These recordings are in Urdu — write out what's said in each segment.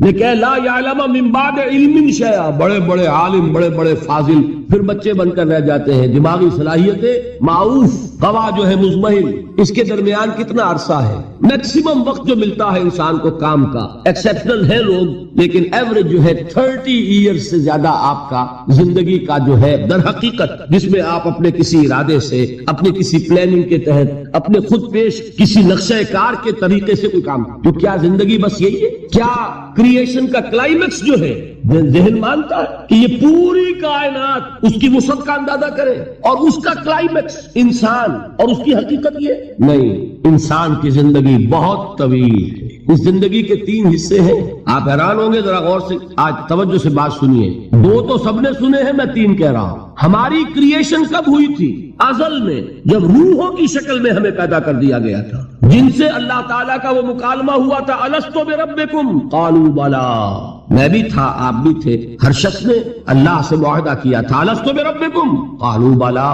لکہ لا یعلم من بعد علم شیئا، بڑے بڑے عالم، بڑے بڑے فاضل پھر بچے بن کر رہ جاتے ہیں. دماغی صلاحیتیں معاف، قوا جو ہے مزمحل، اس کے درمیان کتنا عرصہ ہے. میکسیمم وقت جو ملتا ہے انسان کو کام کا، ایکسیپشنل ہے لوگ، لیکن ایوریج جو ہے 30 ایئرز سے زیادہ آپ کا زندگی کا جو ہے در حقیقت، جس میں آپ اپنے کسی ارادے سے، اپنے کسی پلاننگ کے تحت، اپنے خود پیش کسی نقشہ کار کے طریقے سے کوئی کام. تو کیا زندگی بس یہی ہے؟ کیا کریشن کا کلائمیکس جو ہے ذہن مانتا ہے کہ یہ پوری کائنات اس کی وسعت کا اندازہ کرے اور اس کا کلائمیکس انسان اور اس کی حقیقت یہ نہیں. انسان کی زندگی بہت طویل ہے. اس زندگی کے 3 حصے ہیں. آپ حیران ہوں گے، ذرا غور سے آج توجہ سے بات سنیے. 2 تو سب نے سنے ہیں، میں 3 کہہ رہا ہوں. ہماری کریشن کب ہوئی تھی؟ ازل میں، جب روحوں کی شکل میں ہمیں پیدا کر دیا گیا تھا، جن سے اللہ تعالیٰ کا وہ مکالمہ ہوا تھا، الستو بربکم قالوا بلا. میں بھی تھا، آپ بھی تھے. ہر شخص نے اللہ سے معاہدہ کیا تھا، الستو بربکم قالوا بلا.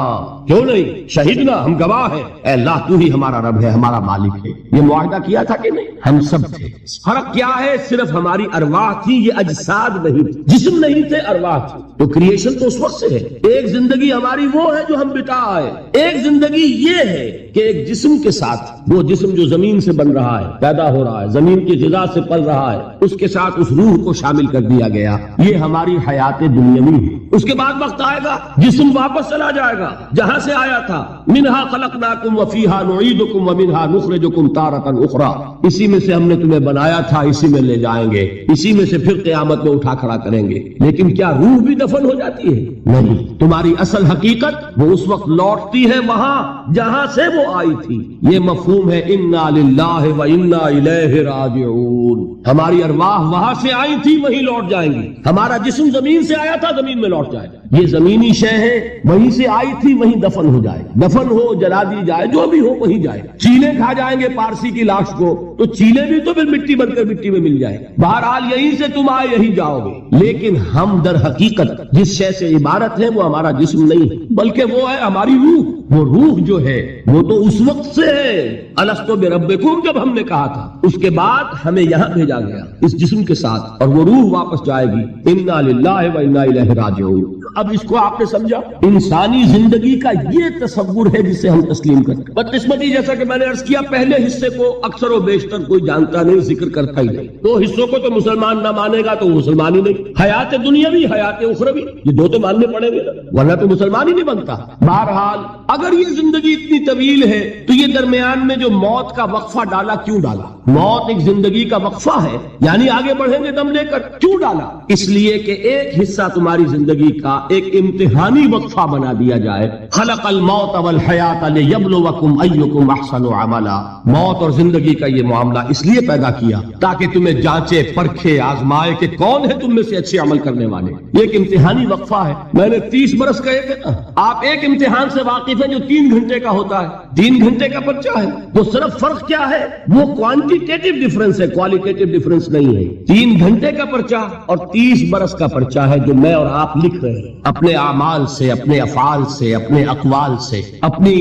کیوں نہیں؟ شہیدنا، ہم گواہ ہیں، اے اللہ تو ہی ہمارا رب ہے، ہمارا مالک ہے. یہ معاہدہ کیا تھا کہ نہیں؟ ہم سب تھے. فرق کیا ہے؟ صرف ہماری ارواح تھی، یہ اجساد نہیں تھے، جسم نہیں تھے، ارواح تھی. تو کریشن تو اس وقت سے ہے. ایک زندگی ہماری وہ ہے جو ہم بتا آئے. ایک زندگی یہ ہے کہ ایک جسم کے ساتھ، وہ جسم جو زمین سے بن رہا ہے، پیدا ہو رہا ہے، زمین کی غذا سے پل رہا ہے، اس کے ساتھ اس روح کو شامل کر دیا گیا. یہ ہماری حیات دنیاوی ہے. اس کے بعد وقت آئے گا، جسم واپس چلا جائے گا جہاں سے آیا تھا. منہا خلقناکم وفیہا نعیدکم ومنہا نخرجکم تارۃ اخری. اسی میں سے ہم نے تمہیں بنایا تھا، اسی میں لے جائیں گے، اسی میں سے پھر قیامت میں اٹھا کھڑا کریں گے. لیکن کیا روح بھی دفن ہو جاتی ہے؟ نہیں. تمہاری اصل حقیقت وہ اس وقت لوٹتی ہے وہاں جہاں سے وہ آئی تھی. یہ مفہوم ہے انا للہ و انا الیہ راجعون. ہماری ارواح وہاں سے آئی تھی، وہیں لوٹ جائیں گی. ہمارا جسم زمین سے آیا تھا، زمین میں لوٹ جائے گا. یہ زمینی شے ہے، وہیں سے آئی تھی، وہیں دفن ہو جائے. دفن ہو، جلا دی جائے، جو بھی ہو وہیں جائے. چیلے کھا جائیں گے پارسی کی لاش کو، تو چیلے بھی تو پھر مٹی بن کر مٹی میں مل جائے. بہرحال یہیں سے تم آئے، یہیں جاؤ گے. لیکن ہم در حقیقت جس شے سے عبارت ہے وہ ہمارا جسم نہیں ہے، بلکہ وہ ہے ہماری روح. وہ روح جو ہے وہ تو اس وقت سے ہے، الستو بربکم جب ہم نے کہا تھا. اس کے بعد ہمیں یہاں بھیجا گیا اس جسم کے ساتھ، اور وہ روح واپس جائے گی. انا للہ و انا الیہ راجعون. اب اس کو آپ نے سمجھا؟ انسانی زندگی کا یہ تصور ہے جسے ہم تسلیم کرتے ہیں. بدقسمتی جیسا کہ میں نے عرض کیا، پہلے حصے کو اکثر و بیشتر کوئی جانتا نہیں، ذکر کرتا ہی نہیں. 2 حصوں کو تو مسلمان نہ مانے گا تو وہ مسلمان ہی نہیں. حیات دنیاوی، حیات اخروی، یہ 2 تو ماننے پڑیں گے، ورنہ تو مسلمان ہی نہیں بنتا. بہرحال اگر یہ زندگی اتنی طویل ہے تو یہ درمیان میں جو موت کا وقفہ ڈالا، کیوں ڈالا؟ موت ایک زندگی کا وقفہ ہے، یعنی آگے بڑھیں گے دم لے کر. کیوں ڈالا؟ اس لیے کہ ایک حصہ تمہاری زندگی کا ایک امتحانی وقفہ بنا دیا جائے. خلق الموت والحیات لیبلوکم ایکم احسن عملا. موت اور زندگی کا یہ معاملہ اس لیے پیدا کیا تاکہ تمہیں جانچے، پرکھے، آزمائے کہ کون ہے تم میں سے اچھے عمل کرنے والے. یہ ایک امتحانی وقفہ ہے. میں نے 30 برس کہے تھے نا، آپ ایک امتحان سے واقف ہیں جو 3 گھنٹے کا ہوتا ہے. 3 گھنٹے کا پرچہ ہے. وہ صرف فرق کیا ہے؟ وہ کوانٹیٹیو ڈیفرنس ہے، کوالیٹیٹیو ڈیفرنس نہیں ہے. 3 گھنٹے کا پرچہ اور 30 برس کا پرچہ ہے جو میں اور آپ لکھ رہے ہیں، اپنے اعمال سے، اپنے افعال سے، اپنے اقوال سے، اپنی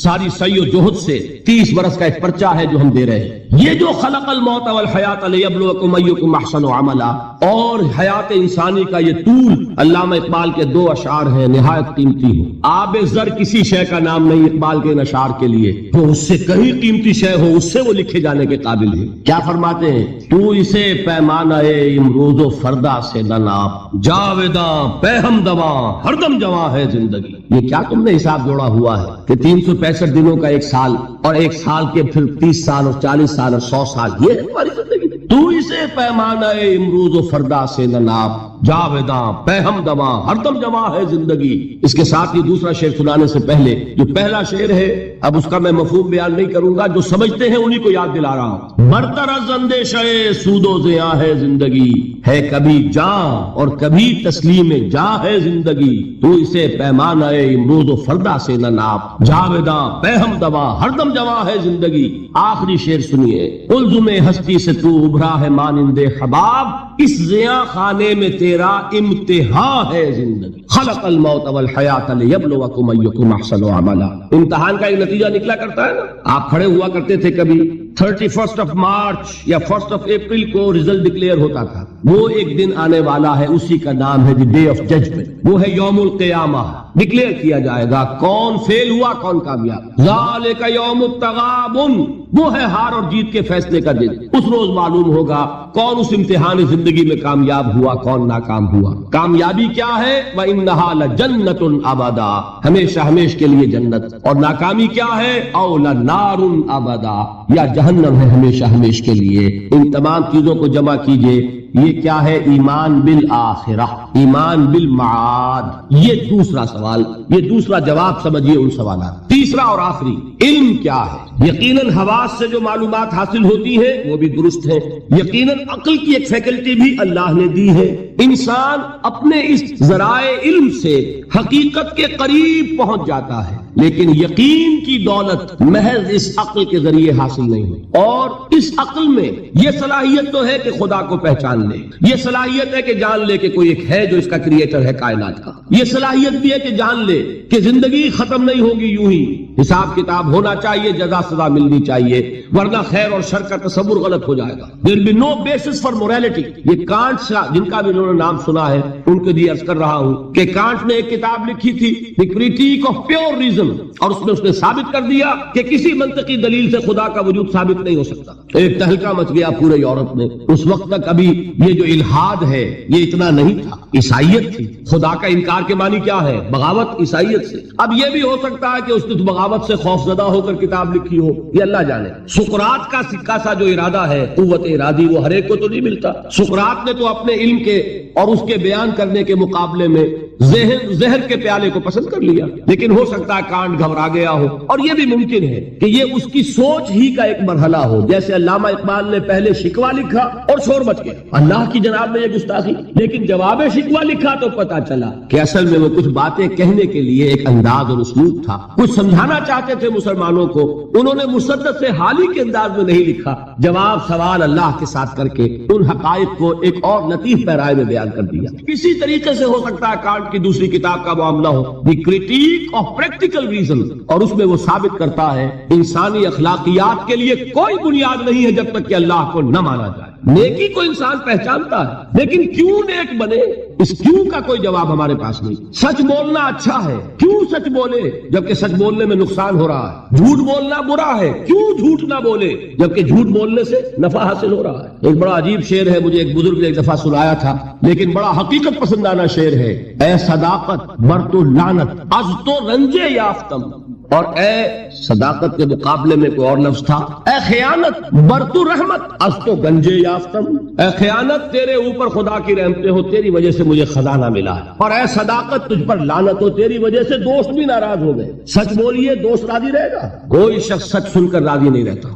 ساری سعی و جہد سے. 30 برس کا ایک پرچہ ہے جو ہم دے رہے ہیں. یہ جو خلق الموت والحیات لیبلوکم ایکم احسن عملا اور حیات انسانی کا یہ طول، علامہ اقبال کے 2 اشعار ہیں نہایت قیمتی ہیں. آب زر کسی شے کا نام نہیں اقبال کے ان اشعار کے لیے، وہ اس سے کہیں قیمتی شے ہو اس سے وہ لکھے جانے کے قابل ہے. کیا فرماتے ہیں؟ تو اسے پیمانہ امروز و فردا سے نہ ناپ، جاویداں پہ ہم دواں ہر دم جواں ہے زندگی. یہ کیا تم نے حساب جوڑا ہوا ہے کہ 365 دنوں کا 1 سال، اور 1 سال کے پھر 30 سال اور 40 سال اور 100 سال، یہ ہے تمہاری زندگی. تو اسے پیمانہ امروز و فردا سے نہ ناپ، جاویداں پہ ہم دواں ہر دم جواں ہے زندگی. اس کے ساتھ یہ دوسرا شعر سنانے سے پہلے جو پہلا شعر ہے، اب اس کا میں مفہوم بیان نہیں کروں گا، جو سمجھتے ہیں انہی کو یاد دلا رہا ہوں. برتر از اندیشہ سود و زیاں ہے زندگی، ہے کبھی جاں اور کبھی تسلیم جاں ہے زندگی. تو اسے پیمانہ امروز و فردا سے نہ ناپ، جاویداں پہ ہم دواں ہر دم جواں ہے زندگی. آخری شعر سنیے. الزم ہستی سے تو ابھرا ہے مانند حباب، اس زیاں خانے میں تیرا امتحان ہے زندگی. خلق الموت والحیات لیبلوکم ایکم احسن عملا. امتحان کا ایک نتیجہ نکلا کرتا ہے نا. آپ کھڑے ہوا کرتے تھے کبھی 31 مارچ یا 1 اپریل کو رزلٹ ڈکلیئر ہوتا تھا. وہ ایک دن آنے والا ہے، اسی کا نام ہے دی ڈے آف ججمنٹ. وہ ہے یوم القیامہ. ڈکلیئر کیا جائے گا کون فیل ہوا کون کامیاب. ذالک یوم التغابن، وہ ہے ہار اور جیت کے فیصلے کا دن. اس روز معلوم ہوگا کون اس امتحان زندگی میں کامیاب ہوا کون ناکام ہوا. کامیابی کیا ہے؟ وَإِنَّهَا لَجَنَّةٌ أَبَدًا، ہمیشہ ہمیش کے لیے جنت. اور ناکامی کیا ہے؟ أَوْ لَنَارٌ أَبَدًا، یا جہنم ہے ہمیشہ ہمیش کے لیے. ان تمام چیزوں کو جمع کیجئے. یہ کیا ہے؟ ایمان بالآخرہ، ایمان بالمعاد. یہ دوسرا سوال، یہ دوسرا جواب سمجھیے ان سوالات. تیسرا اور آخری، علم کیا ہے؟ یقیناً حواس سے جو معلومات حاصل ہوتی ہیں وہ بھی درست ہیں. یقیناً عقل کی ایک فیکلٹی بھی اللہ نے دی ہے. انسان اپنے اس ذرائع علم سے حقیقت کے قریب پہنچ جاتا ہے، لیکن یقین کی دولت محض اس عقل کے ذریعے حاصل نہیں ہوئی. اور اس عقل میں یہ صلاحیت تو ہے کہ خدا کو پہچان لے، یہ صلاحیت ہے کہ جان لے کہ کوئی ایک ہے جو اس کا کریٹر ہے کائنات کا. یہ صلاحیت بھی ہے کہ جان لے کہ زندگی ختم نہیں ہوگی یوں ہی، حساب کتاب ہونا چاہیے، جزا سزا ملنی چاہیے، ورنہ خیر اور شر کا تصور غلط ہو جائے گا. There will be no basis for morality. یہ کانٹ جن کا بھی انہوں نے نام سنا ہے ان کے لیے عرض کر رہا ہوں کہ کانٹ نے ایک کتاب لکھی تھی The Critique of Pure Reason، اور اس نے ثابت کر دیا کہ کسی منطقی دلیل سے خدا کا وجود ثابت نہیں ہو سکتا. ایک تہلکہ مچ گیا پورے یورپ میں. اس وقت تک ابھی یہ جو الحاد ہے یہ اتنا نہیں تھا، عیسائیت تھی. خدا کا انکار کے معنی کیا ہے؟ بغاوت عیسائیت سے. اب یہ بھی ہو سکتا ہے کہ اس نے بغاوت سے خوف زدہ ہو کر کتاب لکھی ہو، یہ اللہ جانے. سقراط کا سکہ سا جو ارادہ ہے، قوت ارادی، وہ ہر ایک کو تو نہیں ملتا. سقراط نے تو اپنے علم کے اور اس کے بیان کرنے کے مقابلے میں زہر کے پیالے کو پسند کر لیا. لیکن ہو سکتا ہے کانٹ گھبرا گیا ہو، اور یہ بھی ممکن ہے کہ یہ اس کی سوچ ہی کا ایک مرحلہ ہو. جیسے علامہ اقبال نے پہلے شکوہ لکھا اور شور مچ گیا، اللہ کی جناب میں یہ گستاخی. لیکن جواب شکوہ لکھا تو پتا چلا کہ اصل میں وہ کچھ باتیں کہنے کے لیے ایک انداز اور اسلوب تھا، کچھ سمجھانا چاہتے تھے مسلمانوں کو. انہوں نے مسدس سے حالی کے انداز میں نہیں لکھا، جواب سوال اللہ کے ساتھ کر کے ان حقائق کو ایک اور لطیف پیرائے میں بیان کر دیا. کسی طریقے سے ہو سکتا ہے کانٹ کی دوسری کتاب کا معاملہ ہو دی کرٹیک آف پریکٹیکل ریزن، اور اس میں وہ ثابت کرتا ہے انسانی اخلاقیات کے لیے کوئی بنیاد نہیں ہے جب تک کہ اللہ کو نہ مانا جائے. نیکی کو انسان پہچانتا ہے، لیکن کیوں نیک بنے، اس کیوں کا کوئی جواب ہمارے پاس نہیں. سچ بولنا اچھا ہے، کیوں سچ بولے جبکہ سچ بولنے میں نقصان ہو رہا ہے. جھوٹ بولنا برا ہے، کیوں جھوٹ نہ بولے جبکہ جھوٹ بولنے سے نفع حاصل ہو رہا ہے. ایک بڑا عجیب شعر ہے، مجھے ایک بزرگ نے ایک دفعہ سنایا تھا، لیکن بڑا حقیقت پسندانہ شعر ہے. اے صداقت بر تو لعنت از تو رنجے یافتم، اور اے صداقت کے مقابلے میں کوئی اور لفظ تھا، اے خیانت بر تو رحمت از تو گنجے یافتم. اے خیانت تیرے اوپر خدا کی رحمتیں ہو، تیری وجہ سے مجھے خزانہ ملا. اور اے صداقت تجھ پر لعنت ہو، تیری وجہ سے دوست بھی ناراض ہو گئے. سچ بولیے، دوست راضی رہے گا. کوئی شخص سچ سن کر راضی نہیں رہتا،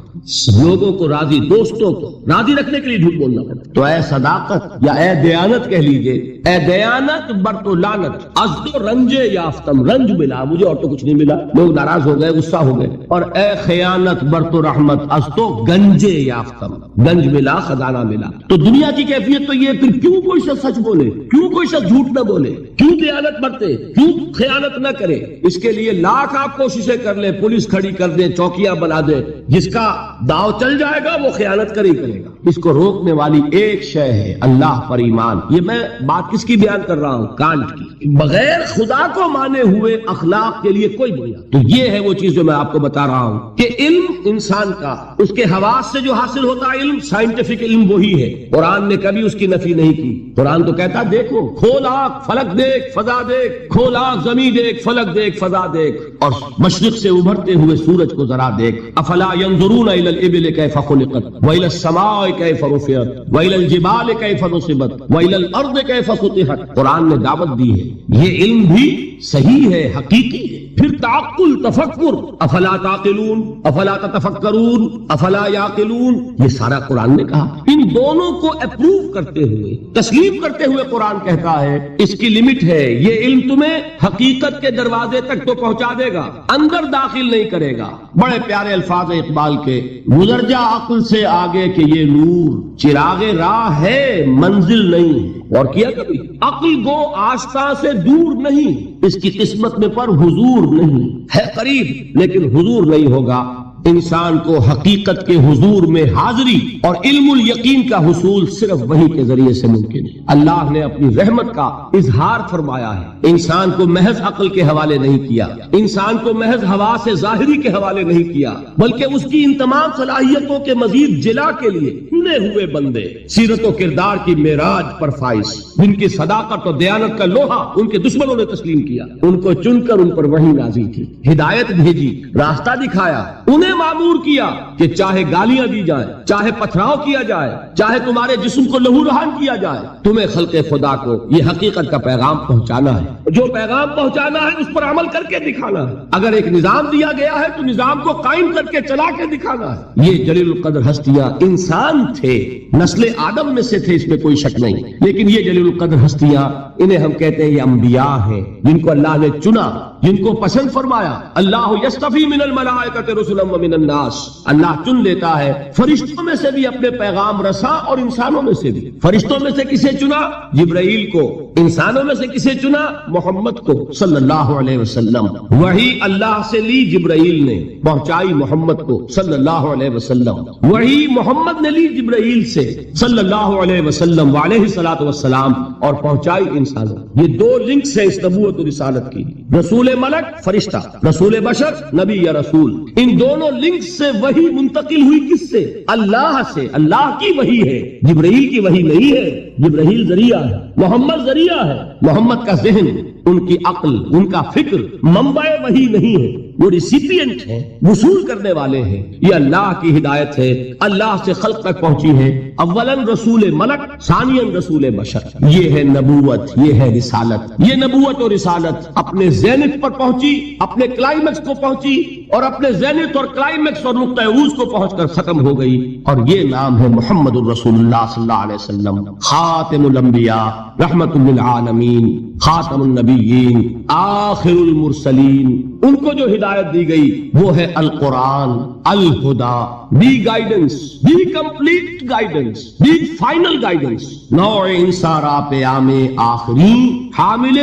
لوگوں کو راضی، دوستوں کو راضی رکھنے کے لیے جھوٹ بولنا پڑتا. تو اے صداقت یا اے دیانت کہہ لیجئے، اے دیانت بر تو لعنت از تو رنجے یافتم، رنج ملا مجھے اور تو کچھ نہیں ملا، لوگ ناراض ہو گئے، غصہ ہو گئے. اور اے خیانت بر تو رحمت از تو گنجے یافتم، گنج ملا، خزانہ ملا. تو دنیا کی کیفیت تو یہ، پھر کیوں کوئی شخص سچ بولے، کیوں کوئی شخص جھوٹ نہ بولے، کیوں دیانت برتے، کیوں خیانت نہ کرے. اس کے لیے لاکھ آپ کوششیں کر لیں، پولیس کھڑی کر دیں، چوکیاں بنا دیں، جس کا داؤ چل جائے گا وہ خیانت کر ہی کرے گا. اس کو روکنے والی ایک شے ہے اللہ پر ایمان. یہ میں بات کس کی بیان کر رہا ہوں؟ کانٹ کی. بغیر خدا کو مانے ہوئے اخلاق کے لیے کوئی بنیاد. تو یہ ہے وہ چیز جو میں آپ کو بتا رہا ہوں کہ علم انسان کا، اس کے حواس سے جو حاصل ہوتا ہے علم، سائنٹیفک علم وہی ہے. قرآن نے کبھی اس کی نفی نہیں کی. قرآن تو کہتا دیکھو، کھول آنکھ، فلک دیکھ، فضا دیکھ، کھول آنکھ، زمین دیکھ، فلک دیکھ، فضا دیکھ، اور مشرق سے ابھرتے ہوئے سورج کو ذرا دیکھ. افلا ينظرون الى الابل كيف خلقت والى السماء كيف رفعت والى الجبال كيف نصبت والى الارض كيف سطحت. قرآن نے دعوت دی ہے، یہ علم بھی صحیح ہے، حقیقی ہے. پھر تعقل، تفکر، افلا تعقلون، افلا تتفکرون، افلا یعقلون، یہ سارا قرآن نے کہا. ان دونوں کو اپروو کرتے ہوئے، تسلیم کرتے ہوئے قرآن کہتا ہے اس کی لمٹ ہے. یہ علم تمہیں حقیقت کے دروازے تک تو پہنچا دے گا، اندر داخل نہیں کرے گا. بڑے پیارے الفاظ اقبال کے، گزر جا عقل سے آگے کہ یہ نور چراغ راہ ہے، منزل نہیں ہے. اور کیا کبھی عقل گو آستہ سے دور نہیں، اس کی قسمت میں پر حضور نہیں ہے، قریب لیکن حضور نہیں ہوگا. انسان کو حقیقت کے حضور میں حاضری اور علم الیقین کا حصول صرف وحی کے ذریعے سے ممکن ہے۔ اللہ نے اپنی رحمت کا اظہار فرمایا ہے، انسان کو محض عقل کے حوالے نہیں کیا، انسان کو محض حواس ظاہری کے حوالے نہیں کیا، بلکہ اس کی ان تمام صلاحیتوں کے مزید جلا کے لیے چنے ہوئے بندے سیرت و کردار کی معراج پر فائز، جن کی صداقت اور دیانت کا لوہا ان کے دشمنوں نے تسلیم کیا، ان کو چن کر ان پر وحی نازل کی، ہدایت بھیجی، راستہ دکھایا، انہیں مامور کیا کہ چاہے گالیاں دی جائیں، چاہے پتھراؤ کیا جائے، چاہے تمہارے جسم کو لہو لہان کیا جائے، تمہیں خلق خدا کو یہ حقیقت کا پیغام پہنچانا ہے، جو پیغام پہنچانا ہے اس پر عمل کر کے دکھانا ہے۔ اگر ایک نظام دیا گیا ہے تو نظام کو قائم کر کے چلا کے دکھانا ہے۔ یہ جلیل القدر ہستیاں انسان تھے، نسل آدم میں سے تھے، اس میں کوئی شک نہیں، لیکن یہ جلیل القدر ہستیاں، انہیں ہم کہتے ہیں یہ انبیاء ہیں، جن کو اللہ نے چنا، جن کو پسند فرمایا۔ اللہ یصطفی من الملائکۃ رسلا ومن الناس، اللہ چن لیتا ہے فرشتوں میں سے بھی اپنے پیغام رساں اور انسانوں میں سے بھی۔ فرشتوں میں سے کسے چنا؟ جبرائیل کو۔ انسانوں میں سے کسے چنا؟ محمد کو صلی اللہ علیہ وسلم۔ وہی اللہ سے لی جبرائیل نے، پہنچائی محمد کو صلی اللہ علیہ وسلم۔ وہی محمد نے لی جبرائیل سے صلی اللہ علیہ وسلم وعلیہ الصلوۃ والسلام، اور پہنچائی انسانوں۔ یہ دو لنکس ہیں اس نبوت و رسالت کی، رسول ملک فرشتہ، رسول بشر نبی یا رسول۔ ان دونوں لنکس سے وحی منتقل ہوئی کس سے؟ اللہ سے۔ اللہ کی وحی ہے، جبرائیل کی وحی نہیں ہے۔ جبرائیل ذریعہ ہے، محمد ذریعہ ہے۔ محمد کا ذہن، ان کی عقل، ان کا فکر منبع وحی نہیں ہے، وہ ریسیپینٹ ہیں، وصول کرنے والے ہیں۔ یہ اللہ کی ہدایت ہے، اللہ سے خلق تک پہنچی ہے۔ اولاً رسول ملک، ثانیاً رسول بشر۔ یہ ہے نبوت، یہ ہے رسالت۔ یہ نبوت اور رسالت اپنے زینت پر پہنچی، اپنے کلائمیکس کو پہنچی، اور اپنے زینت اور کلائمیکس اور نقطہ عروج کو پہنچ کر ختم ہو گئی، اور یہ نام ہے محمد الرسول اللہ صلی اللہ علیہ وسلم، خاتم الانبیاء، رحمت للعالمین، خاتم النبیین، آخر المرسلین۔ ان کو جو ہدایت دی گئی وہ ہے القرآن، الہدا، the guidance, the complete guidance, the final guidance, نوع انصارا پیام آخری، حامل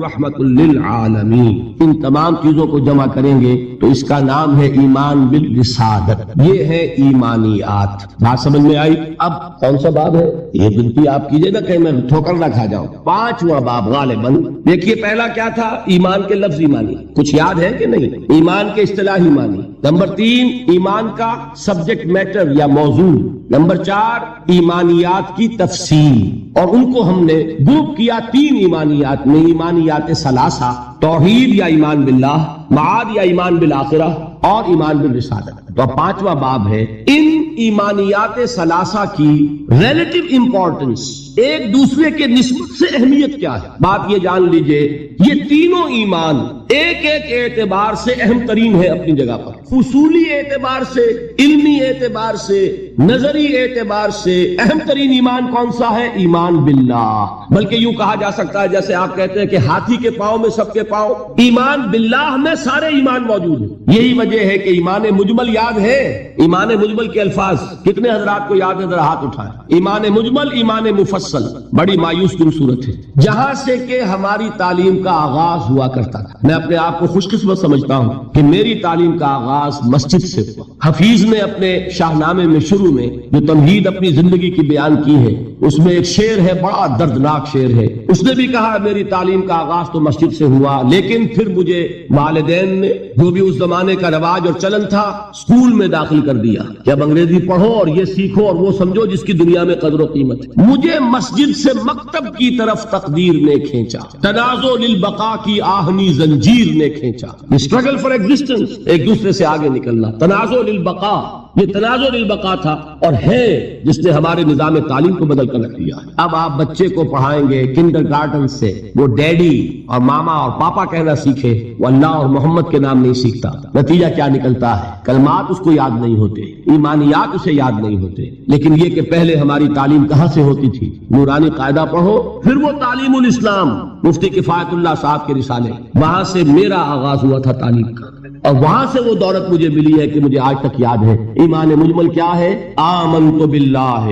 رحمت للعالمین۔ ان تمام چیزوں کو جمع کریں گے تو اس کا نام ہے ایمان بالرسالت۔ یہ ہے ایمانیات۔ بات سمجھ میں آئی؟ اب کون سا باب ہے؟ یہ بنتی آپ کیجئے نا کہ میں ٹھوکر نہ کھا جاؤں۔ 5واں باب غالباً۔ دیکھیے پہلا کیا تھا؟ ایمان کے لفظ ایمانی، کچھ یاد ہے کہ نہیں؟ ایمان کے اصطلاحی معنی۔ نمبر 3 ایمان کا سبجیکٹ میٹر یا موضوع۔ نمبر 4 ایمانیات کی تفصیل، اور ان کو ہم نے گروپ کیا 3 ایمانیات میں، ایمانیات ثلاثہ، توحید یا ایمان باللہ، معاد یا ایمان بالآخرہ، اور ایمان بالرسالت۔ تو 5واں باب ہے ان ایمانیات ثلاثہ کی ریلیٹو امپورٹنس، ایک دوسرے کے نسبت سے اہمیت کیا ہے۔ بات یہ جان لیجئے، یہ تینوں ایمان ایک ایک اعتبار سے اہم ترین ہے اپنی جگہ پر، اصولی اعتبار سے، علمی اعتبار سے، نظری اعتبار سے اہم ترین ایمان کون سا ہے؟ ایمان باللہ۔ بلکہ یوں کہا جا سکتا ہے جیسے آپ کہتے ہیں کہ ہاتھی کے پاؤں میں سب کے پاؤں، ایمان باللہ میں سارے ایمان موجود ہیں۔ یہی وجہ ہے کہ ایمان مجمل یاد ہے؟ ایمان مجمل کے الفاظ کتنے حضرات کو یاد ہے؟ ذرا ہاتھ اٹھائیں۔ ایمان مجمل، ایمان مفصل، بڑی مایوس کن صورت ہے، جہاں سے کہ ہماری تعلیم کا آغاز ہوا کرتا تھا۔ میں اپنے آپ کو خوش قسمت سمجھتا ہوں کہ میری تعلیم کا آغاز مسجد سے ہوا۔ حفیظ نے اپنے شاہنامے میں شروع میں جو تمہید اپنی زندگی کی بیان کی ہے، اس میں ایک شعر ہے، بڑا دردناک شعر ہے۔ اس نے بھی کہا میری تعلیم کا آغاز تو مسجد سے ہوا، لیکن پھر مجھے والدین نے جو بھی اس زمانے کا رواج اور چلن تھا اسکول میں داخل کر دیا کہ اب انگریزی پڑھو اور یہ سیکھو اور وہ سمجھو جس کی دنیا میں قدر و قیمت ہے۔ مجھے مسجد سے مکتب کی طرف تقدیر نے کھینچا، تنازع للبقاء کی آہنی زنجیر نے کھینچا۔ اسٹرگل فار ایگزسٹنس، ایک دوسرے سے آگے نکلنا، تنازع للبقاء، یہ تنازع للبقاء تھا اور ہے جس نے ہمارے نظام تعلیم کو بدل کر رکھ دیا۔ اب آپ بچے کو پڑھائیں گے کنڈر گارڈن سے، وہ ڈیڈی اور ماما اور پاپا کہنا سیکھے، وہ اللہ اور محمد کے نام نہیں سیکھتا۔ نتیجہ کیا نکلتا ہے؟ کلمات اس کو یاد نہیں ہوتے، ایمانیات اسے یاد نہیں ہوتے۔ لیکن یہ کہ پہلے ہماری تعلیم کہاں سے ہوتی تھی؟ نورانی قاعدہ پڑھو، پھر وہ تعلیم الاسلام، مفتی کفایت اللہ صاحب کے رسالے، وہاں سے میرا آغاز ہوا تھا تعلیم کا۔ اور وہاں سے وہ دولت مجھے ملی ہے کہ مجھے آج تک یاد ہے۔ ایمان مجمل کیا ہے؟ آمنت باللہ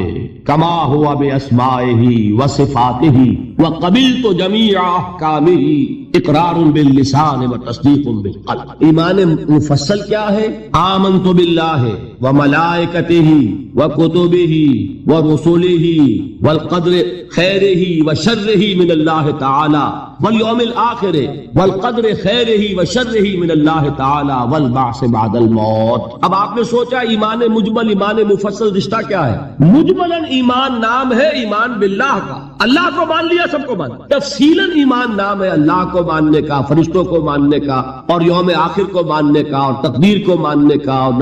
کما ہوا باسمائہ وصفاتہ وقبلت جمیع احکامہ اقرار باللسان وتصدیق بالقلب۔ ایمان مفصل کیا ہے؟ آمنت باللہ وملائکتہ وکتبہ ورسلہ والقدر خیرہ وشرہ من اللہ تعالی والیوم الآخر والقدر خیرہ وشرہ من اللہ تعالی والبعث بعد الموت۔ اب آپ نے سوچا ایمان مجمل ایمان مفصل رشتہ کیا ہے؟ مجملاً ایمان نام ہے ایمان باللہ کا، اللہ کو مان لیا سب کو مان لیا۔ تفصیلاً ایمان نام ہے اللہ کو ماننے کا، فرشتوں کو ماننے کا، اور یوم آخر کو ماننے کا، اور تقدیر کو ماننے کا، اور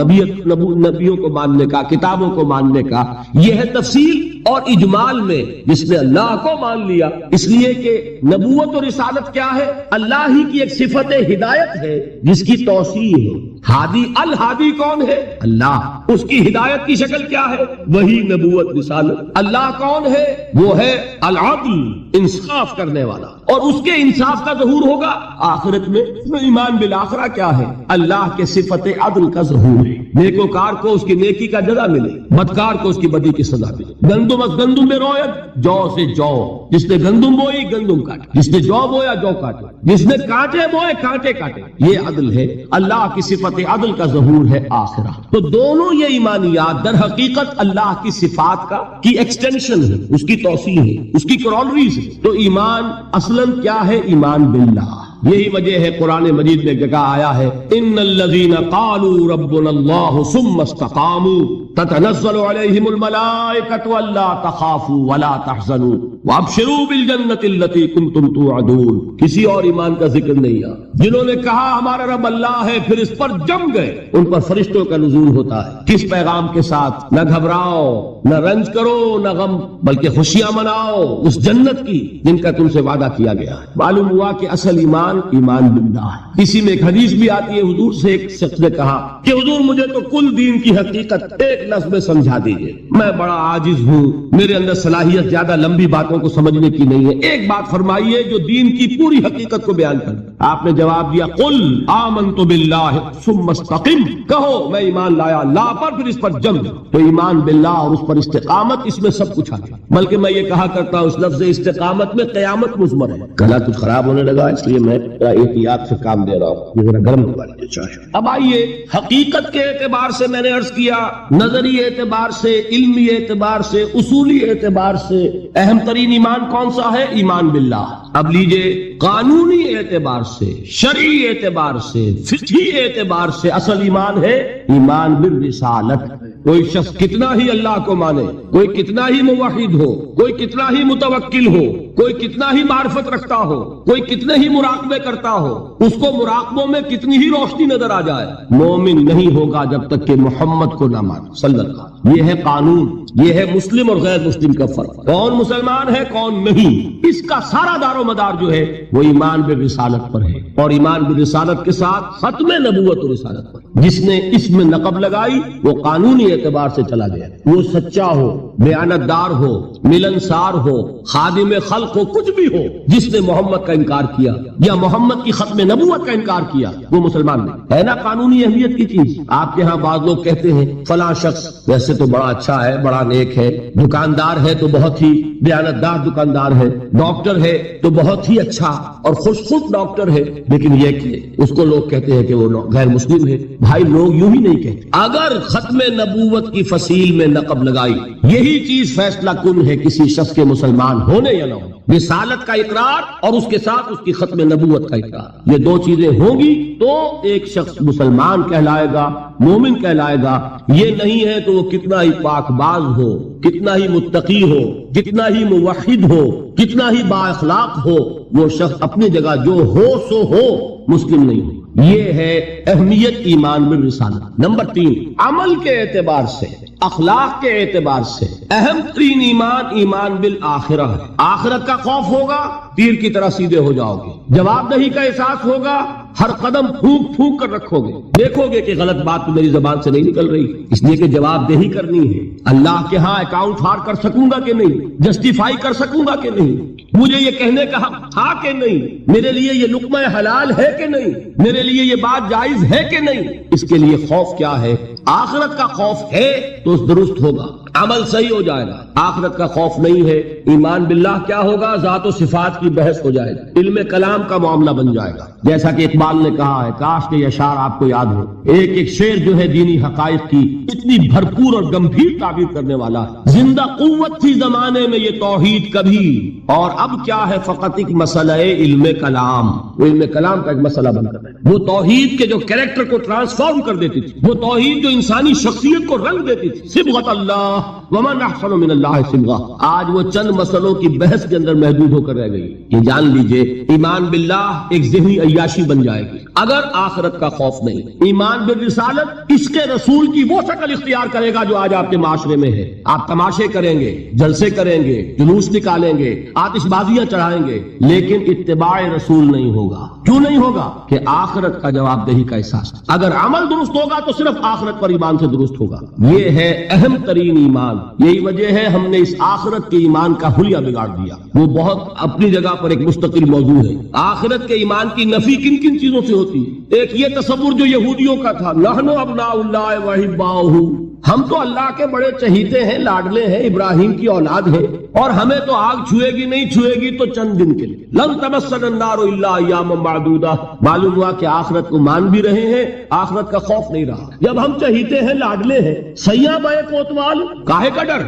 نبیوں کو ماننے کا، کتابوں کو ماننے کا۔ یہ ہے تفصیل اور اجمال میں جس نے اللہ کو مان لیا، اس لیے کہ نبوت اور رسالت کیا ہے؟ اللہ ہی کی ایک صفت ہدایت ہے جس کی توسیع ہے۔ ہادی الہادی کون ہے؟ اللہ۔ اس کی ہدایت کی شکل کیا ہے؟ وہی نبوت رسالت۔ اللہ کون ہے؟ وہ ہے العدل، انصاف کرنے والا، اور اس کے انصاف کا ظہور ہوگا آخرت میں۔ ایمان بالآخرہ کیا ہے؟ اللہ کے صفت عدل کا ظہور ہے، نیکوکار کو اس کی نیکی کا جزا ملے، بدکار کو اس کی بدی کی سزا ملے۔ گندم از گندم میں رویت، جو سے جو، جس نے گندم بوئی گندم کاٹے، جس نے جو بویا جو کاٹے، جس نے کانٹے بوئے کانٹے کاٹے۔ یہ عدل ہے، اللہ کی صفت عدل کا ظہور ہے آخرہ۔ تو دونوں یہ ایمانیات در حقیقت اللہ کی صفات کی ایکسٹینشن ہے، اس کی توسیع ہے، اس کی کرالریز ہے۔ تو ایمان اصلاً کیا ہے؟ ایمان باللہ۔ یہی وجہ ہے قرآن مجید میں جگہ آیا ہے ان الذین قالوا ربنا اللہ ثم استقاموا تتنزل علیہم الملائکۃ الا تخافوا ولا تحزنوا وابشروا بالجنۃ التي کنتم توعدون۔ کسی اور ایمان کا ذکر نہیں ہے۔ جنہوں نے کہا ہمارا رب اللہ ہے، پھر اس پر جم گئے، ان پر فرشتوں کا نزول ہوتا ہے۔ کس پیغام کے ساتھ؟ نہ گھبراؤ، نہ رنج کرو، نہ غم، بلکہ خوشیاں مناؤ اس جنت کی جن کا تم سے وعدہ کیا گیا ہے۔ معلوم ہوا کہ اصل ایمان باللہ ہے۔ اسی میں ایک حدیث بھی آتی ہے، حضور سے ایک شخص نے کہا کہ حضور مجھے تو کل دین کی حقیقت ایک لفظ میں سمجھا دیجئے، میں بڑا عاجز ہوں، میرے اندر صلاحیت زیادہ لمبی باتوں کو سمجھنے کی نہیں ہے، ایک بات فرمائیے جو دین کی پوری حقیقت کو بیان کر۔ آپ نے جواب دیا قل آمنت باللہ ثم استقم، کہو میں ایمان لایا اللہ پر، پھر اس پر جم۔ تو ایمان باللہ اور اس پر استقامت، اس میں سب کچھ آ گیا۔ بلکہ میں یہ کہا کرتا ہوں اس لفظ استقامت میں قیامت مضمر ہے۔ گلا کچھ خراب ہونے لگا، اس لیے میں احتیاط سے کام دے رہا ہوں، یہ ذرا گرم ہوا لیجیے چائے۔ اب آئیے حقیقت کے اعتبار سے میں نے عرض کیا، نظری اعتبار سے، علمی اعتبار سے، اصولی اعتبار سے اہم ترین ایمان کون سا ہے؟ ایمان باللہ۔ اب لیجئے قانونی اعتبار سے، شرعی اعتبار سے، فقہی اعتبار سے اصل ایمان ہے ایمان بالرسالت۔ کوئی شخص کتنا ہی اللہ کو مانے، کوئی کتنا ہی موحد ہو، کوئی کتنا ہی متوکل ہو، کوئی کتنا ہی معرفت رکھتا ہو، کوئی کتنے ہی مراقبے کرتا ہو، اس کو مراقبوں میں کتنی ہی روشنی نظر آ جائے، مومن نہیں ہوگا جب تک کہ محمد کو نہ مانے صلی اللہ علیہ وسلم۔ یہ ہے قانون، یہ ہے مسلم اور غیر مسلم کا فرق، کون مسلمان ہے کون نہیں۔ اس کا سارا دار و مدار جو ہے وہ ایمان بالرسالت پر ہے، اور ایمان بالرسالت کے ساتھ ختم نبوت و رسالت پر۔ جس نے اس میں نقب لگائی وہ قانونی اعتبار سے چلا گیا، وہ سچا ہو، بیانت دار ہو، ملنسار ہو، خادم خلق ہو، کچھ بھی ہو، جس نے محمد کا انکار کیا یا محمد کی ختم نبوت کا انکار کیا وہ مسلمان نہیں ہے۔ نا قانونی اہمیت کی چیز۔ آپ کے ہاں بعض لوگ کہتے ہیں فلاں شخص ویسے تو بڑا اچھا ہے، بڑا نیک ہے، دکاندار ہے تو بہت ہی بیانت دار دکاندار ہے، ڈاکٹر ہے تو بہت ہی اچھا اور خوش ڈاکٹر ہے، لیکن یہ کہ اس کو لوگ کہتے ہیں کہ وہ غیر مسلم ہے۔ بھائی لوگ یوں ہی نہیں کہتے۔ اگر ختم نبوت کی فصیل میں نقب لگائی، یہی چیز فیصلہ کن ہے کسی شخص کے مسلمان ہونے یا نہ ہونے۔ رسالت کا اقرار اور اس کے ساتھ اس کی ختم نبوت کا اقرار، یہ دو چیزیں ہوں گی تو ایک شخص مسلمان کہلائے گا، مومن کہلائے گا۔ یہ نہیں ہے تو وہ کتنا ہی پاک باز ہو، کتنا ہی متقی ہو، کتنا ہی موحد ہو، کتنا ہی با اخلاق ہو، وہ شخص اپنی جگہ جو ہو سو ہو، مسلم نہیں ہو۔ یہ ہے اہمیت ایمان بالرسالت۔ نمبر 3، عمل کے اعتبار سے، اخلاق کے اعتبار سے اہم ترین ایمان ایمان بالآخرہ ہے۔ آخرت کا خوف ہوگا، تیر کی طرح سیدھے ہو جاؤ گے۔ جواب دہی کا احساس ہوگا، ہر قدم پھونک پھونک کر رکھو گے۔ دیکھو گے کہ غلط بات میری زبان سے نہیں نکل رہی، اس لیے کہ جواب دہی کرنی ہے۔ اللہ کے ہاں اکاؤنٹ فار کر سکوں گا کہ نہیں، جسٹیفائی کر سکوں گا کہ نہیں۔ مجھے یہ کہنے کا حق تھا کہ نہیں؟ میرے لیے یہ لقمہ حلال ہے کہ نہیں؟ میرے لیے یہ بات جائز ہے کہ نہیں؟ اس کے لیے خوف کیا ہے؟ آخرت کا خوف ہے تو درست ہوگا، عمل صحیح ہو جائے گا۔ آخرت کا خوف نہیں ہے، ایمان باللہ کیا ہوگا؟ ذات و صفات کی بحث ہو جائے گی، علم کلام کا معاملہ بن جائے گا۔ جیسا کہ اقبال نے کہا ہے، کاش کہ یہ اشعار آپ کو یاد ہو، ایک ایک شعر جو ہے دینی حقائق کی اتنی بھرپور اور گمبھیر تعبیر کرنے والا ہے۔ زندہ قوت تھی زمانے میں یہ توحید کبھی، اور اب کیا ہے؟ فقط ایک مسئلہ علم کلام، وہ علم کلام کا ایک مسئلہ بن کر ہے۔ وہ توحید کے جو کریکٹر کو ٹرانسفارم کر دیتی تھی، وہ توحید جو انسانی شخصیت کو رنگ دیتی تھی، صبغۃ اللہ ومن احسن من اللہ صبغہ، آج وہ چند مسئلوں کی بحث کے اندر محدود ہو کر رہ گئی۔ یہ جان لیجئے ایمان باللہ ایک ذہنی عیاشی بن جائے گی اگر آخرت کا خوف نہیں۔ ایمان بالرسالت عشق رسول کی وہ شکل اختیار کرے گا جو آج آپ کے معاشرے میں ہے۔ آپ تماشے کریں گے، جلسے کریں گے، جلوس نکالیں گے، آتش بازیاں چڑھائیں گے، لیکن اتباع رسول نہیں ہوگا۔ کیوں نہیں ہوگا؟ کہ آخرت کا جواب دہی کا احساس۔ اگر عمل درست ہوگا تو صرف آخرت پر ایمان سے درست ہوگا۔ یہ ہے اہم ترین ایمان۔ یہی وجہ ہے ہم نے اس آخرت کے ایمان کا حلیہ بگاڑ دیا۔ وہ بہت اپنی جگہ پر ایک مستقل موضوع ہے۔ آخرت کے ایمان کی نفی کن کن چیزوں سے ہوتی ہے؟ ایک یہ تصور جو یہودیوں کا تھا، نحن ابناء اللہ وحباؤہ، ہم تو اللہ کے بڑے چہیتے ہیں، لاڈلے ہیں، ابراہیم کی اولاد ہیں، اور ہمیں تو آگ چھوئے گی نہیں، چھوئے گی تو چند دن کے لیے، لن تمسنا النار الا ایاما معدودہ۔ معلوم ہوا کہ آخرت کو مان بھی رہے ہیں، آخرت کا خوف نہیں رہا۔ جب ہم چہیتے ہیں، لاڈلے ہیں، سیاں بائے کوتوال، کاہے کا ڈر؟